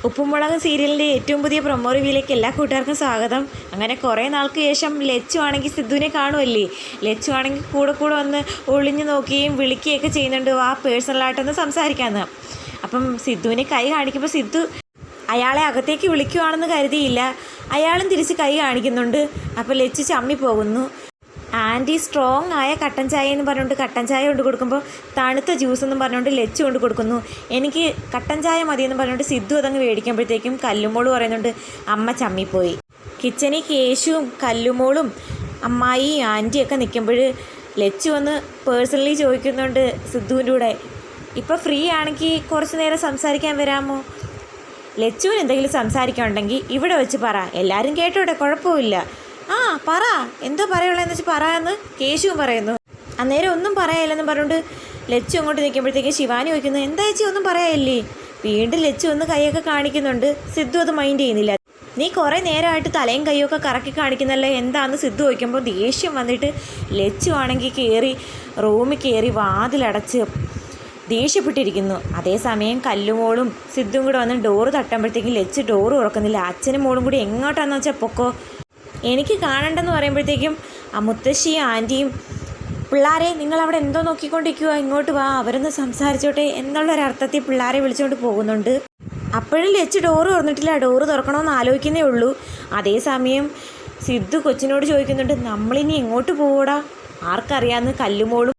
ഉപ്പുമുളക് സീരിയലിൻ്റെ ഏറ്റവും പുതിയ പ്രൊമോ റിവ്യൂയിലേക്ക് എല്ലാ കൂട്ടുകാർക്കും സ്വാഗതം. അങ്ങനെ കുറേ നാൾക്ക് ശേഷം ലച്ചു ആണെങ്കിൽ സിദ്ധുവിനെ കാണുമല്ലേ. ലച്ചു ആണെങ്കിൽ കൂടെ വന്ന് ഒളിഞ്ഞു നോക്കുകയും വിളിക്കുകയൊക്കെ ചെയ്യുന്നുണ്ട്, ആ പേഴ്സണലായിട്ടൊന്ന് സംസാരിക്കാമെന്ന്. അപ്പം സിദ്ധുവിനെ കൈ കാണിക്കുമ്പോൾ സിദ്ധു അയാളെ അകത്തേക്ക് വിളിക്കുവാണെന്ന് കരുതിയില്ല, അയാളും തിരിച്ച് കൈ കാണിക്കുന്നുണ്ട്. അപ്പോൾ ലച്ചു ചമ്മി പോകുന്നു. ആൻറ്റി സ്ട്രോങ് ആയ കട്ടൻ ചായ എന്ന് പറഞ്ഞുകൊണ്ട് കട്ടൻ ചായ കൊണ്ട് കൊടുക്കുമ്പോൾ തണുത്ത ജ്യൂസ് എന്നും പറഞ്ഞുകൊണ്ട് ലച്ചു കൊണ്ട് കൊടുക്കുന്നു. എനിക്ക് കട്ടൻ ചായ മതിയെന്ന് പറഞ്ഞുകൊണ്ട് സിദ്ധു അതങ്ങ് മേടിക്കുമ്പോഴത്തേക്കും കല്ലുമോള് പറയുന്നുണ്ട് അമ്മ ചമ്മിപ്പോയി. കിച്ചണിൽ കേശുവും കല്ലുമോളും അമ്മായി ആൻറ്റിയൊക്കെ നിൽക്കുമ്പോൾ ലച്ചു വന്ന് പേഴ്സണലി ചോദിക്കുന്നുണ്ട് സിദ്ധുവിൻ്റെ കൂടെ, ഇപ്പോൾ ഫ്രീ ആണെങ്കിൽ കുറച്ച് നേരം സംസാരിക്കാൻ വരാമോ? ലച്ചുവിന് എന്തെങ്കിലും സംസാരിക്കാനുണ്ടെങ്കിൽ ഇവിടെ വെച്ച് പറ, എല്ലാവരും കേട്ടോട്ടെ, കുഴപ്പമില്ല. ആ പറ, എന്തോ പറയുള്ളതെന്ന് വെച്ച് പറയാമെന്ന് കേശുവും പറയുന്നു. അന്നേരം ഒന്നും പറയാനില്ലെന്ന് പറഞ്ഞുകൊണ്ട് ലച്ചു അങ്ങോട്ട് നിൽക്കുമ്പോഴത്തേക്കും ശിവാനി ചോദിക്കുന്നു, എന്താ ചേച്ചി ഒന്നും പറയാനില്ലേ? വീണ്ടും ലച്ചു ഒന്ന് കൈയൊക്കെ കാണിക്കുന്നുണ്ട്. സിദ്ധു അത് മൈൻഡ് ചെയ്യുന്നില്ല. നീ കുറേ നേരമായിട്ട് തലയും കൈയൊക്കെ കറക്കി കാണിക്കുന്നല്ലേ, എന്താണെന്ന് സിദ്ധു ചോദിക്കുമ്പോൾ ദേഷ്യം വന്നിട്ട് ലച്ചു ആണെങ്കിൽ റൂമിൽ കയറി വാതിലടച്ച് ദേഷ്യപ്പെട്ടിരിക്കുന്നു. അതേസമയം കല്ലുമോളും സിദ്ധുവും കൂടെ വന്ന് ഡോറ് തട്ടുമ്പോഴത്തേക്കും ലച്ചു ഡോറ് തുറക്കുന്നില്ല. അച്ഛനും മോളും കൂടി എങ്ങോട്ടാന്ന് വെച്ചാൽ പൊക്കോ, എനിക്ക് കാണണ്ടെന്ന് പറയുമ്പോഴത്തേക്കും ആ മുത്തശ്ശിയും ആൻറ്റിയും പിള്ളേരെ നിങ്ങളവിടെ എന്തോ നോക്കിക്കൊണ്ടിരിക്കുക, ഇങ്ങോട്ട് വാ, അവരൊന്ന് സംസാരിച്ചോട്ടെ എന്നുള്ളൊരർത്ഥത്തിൽ പിള്ളേരെ വിളിച്ചുകൊണ്ട് പോകുന്നുണ്ട്. അപ്പോഴും ലച്ച് ഡോറ് തുറന്നിട്ടില്ല, ഡോറ് തുറക്കണമെന്ന് ആലോചിക്കുന്നേ ഉള്ളൂ. അതേസമയം സിദ്ധു കൊച്ചിനോട് ചോദിക്കുന്നുണ്ട്, നമ്മളിനി എങ്ങോട്ട് പോകൂടാ? ആർക്കറിയാമെന്ന് കല്ലുമോളും